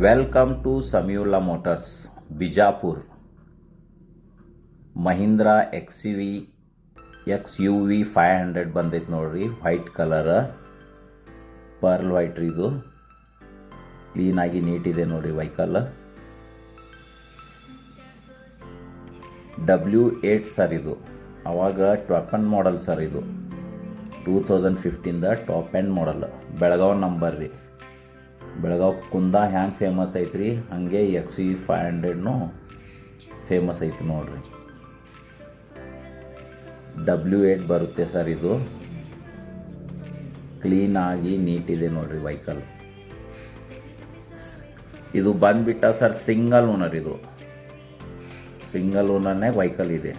Welcome to Samiulla motors Bijapur. Mahindra XUV 500 ಬಂದೈತೆ ನೋಡ್ರಿ. White colour, pearl white ರೀ. ಇದು ಕ್ಲೀನಾಗಿ ನೀಟಿದೆ ನೋಡ್ರಿ ವೆಹಿಕಲ್. W8 ಸರ್ ಇದು. ಅವಾಗ ಟಾಪ್ ಎಂಡ್ ಮಾಡಲ್ ಸರ್ ಇದು. 2015 ಟಾಪ್ ಎಂಡ್ ಮಾಡಲ್. ಬೆಳಗಾವ್ ನಂಬರ್ ರೀ. ಬೆಳಗಾವ್ ಕುಂದ ಹ್ಯಾಂಗೆ ಫೇಮಸ್ ಐತ್ರಿ ಹಾಗೆ XUV 500 ಫೇಮಸ್ ಐತಿ ನೋಡ್ರಿ. W8 ಬರುತ್ತೆ ಸರ್ ಇದು. ಕ್ಲೀನಾಗಿ ನೀಟಿದೆ ನೋಡ್ರಿ ವೆಹಿಕಲ್. ಇದು ಬಂದ್ಬಿಟ್ಟ ಸರ್ ಸಿಂಗಲ್ ಓನರ್. ಇದು ಸಿಂಗಲ್ ಓನರ್ನೇ ವೆಹಿಕಲ್ ಇದೆ.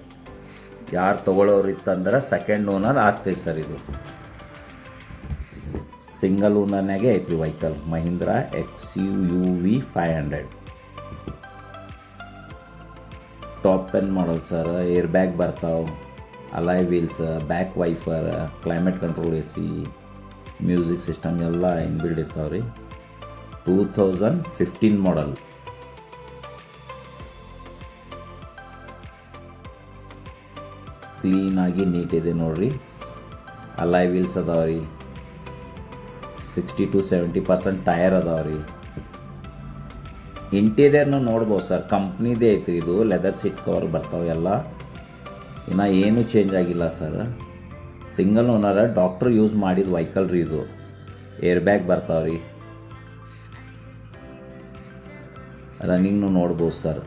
ಯಾರು ತೊಗೊಳ್ಳೋರು ಇತ್ತಂದ್ರೆ ಸೆಕೆಂಡ್ ಓನರ್ ಆಗ್ತೈತೆ ಸರ್. ಇದು ಸಿಂಗಲ್ ಓನರ್ನಾಗೆ ಐತ್ರಿ vehicle. Mahindra XUV 500 top end model sir. Air bag ಬರ್ತಾವೆ, alloy wheels, back wiper, climate control AC, music system ಎಲ್ಲ ಇನ್ಬಿಲ್ಡ್ ಇರ್ತಾವೆ ರೀ. 2015 ಮಾಡಲ್. ಕ್ಲೀನಾಗಿ ನೀಟಿದೆ ನೋಡ್ರಿ. ಅಲಾಯ್ ವೀಲ್ಸ್ ಅದಾವೆ ರೀ. 60 to 70% ಟೈರ್ ಅದಾವೆ ರೀ. ಇಂಟೀರಿಯರ್ನು ನೋಡ್ಬೋದು ಸರ್. ಕಂಪ್ನಿದೇ ಐತ್ರಿ ಇದು. ಲೆದರ್ ಸೀಟ್ ಕವರ್ ಬರ್ತಾವೆ ಎಲ್ಲ. ಇನ್ನು ಏನೂ ಚೇಂಜ್ ಆಗಿಲ್ಲ ಸರ್. ಸಿಂಗಲ್ ಓನರ ಡಾಕ್ಟ್ರ್ ಯೂಸ್ ಮಾಡಿದ ವೆಹಿಕಲ್ ರೀ ಇದು. ಏರ್ ಬ್ಯಾಗ್ ಬರ್ತಾವೆ ರೀ. ರನ್ನಿಂಗ್ನು ನೋಡ್ಬೋದು ಸರ್.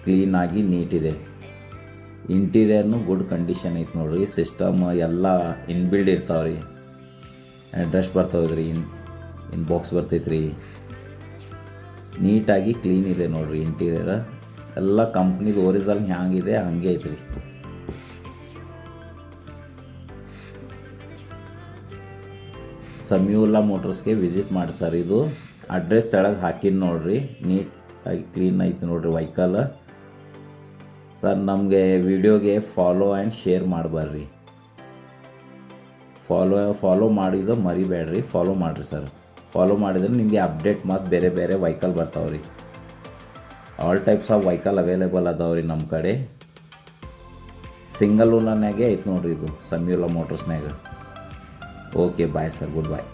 ಕ್ಲೀನಾಗಿ ನೀಟಿದೆ. ಇಂಟೀರಿಯರ್ನು ಗುಡ್ ಕಂಡೀಷನ್ ಐತೆ ನೋಡ್ರಿ. ಸಿಸ್ಟಮ್ ಎಲ್ಲ ಇನ್ಬಿಲ್ಡ್ ಇರ್ತಾವೆ ರೀ. ಅಡ್ರೆಸ್ ಬರ್ತವೆ ರೀ. ಇನ್ ಬಾಕ್ಸ್ ಬರ್ತೈತೆ ರೀ. ನೀಟಾಗಿ ಕ್ಲೀನ್ ಇದೆ ನೋಡ್ರಿ ಇಂಟೀರಿಯರ್ ಎಲ್ಲ. ಕಂಪ್ನಿದು ಒರಿಜಿನಲ್ ಹ್ಯಾಂಗಿದೆ ಹಾಗೆ ಐತ್ರಿ. ಸಮೀವುಲ್ಲಾ ಮೋಟರ್ಸ್ಗೆ ವಿಸಿಟ್ ಮಾಡಿ ಸರ್. ಇದು ಅಡ್ರೆಸ್ ತೆಳಗೆ ಹಾಕಿದ್ದು ನೋಡ್ರಿ. ನೀಟಾಗಿ ಕ್ಲೀನ್ ಐತಿ ನೋಡ್ರಿ ವೆಹಿಕಲ್. ಸರ್ ನಮಗೆ ವಿಡಿಯೋಗೆ ಫಾಲೋ ಆ್ಯಂಡ್ ಶೇರ್ ಮಾಡಬಾರ್ರಿ. ಫಾಲೋ ಮಾಡಿದ್ದು ಮರಿಬೇಡ್ರಿ. ಫಾಲೋ ಮಾಡಿರಿ ಸರ್. ಫಾಲೋ ಮಾಡಿದ್ರೆ ನಿಮಗೆ ಅಪ್ಡೇಟ್ ಮತ್ತು ಬೇರೆ ಬೇರೆ ವೆಹಿಕಲ್ ಬರ್ತಾವೆ ರೀ. All types of vehicle available ಅದಾವೆ ರೀ ನಮ್ಮ ಕಡೆ. ಸಿಂಗಲ್ ಓನರ್ನಾಗೆ ಐತೆ ನೋಡ್ರಿ ಇದು ಸಮೀವುಲ್ಲಾ ಮೋಟರ್ಸ್ನಾಗ. Okay bye sir. ಗುಡ್ ಬಾಯ್.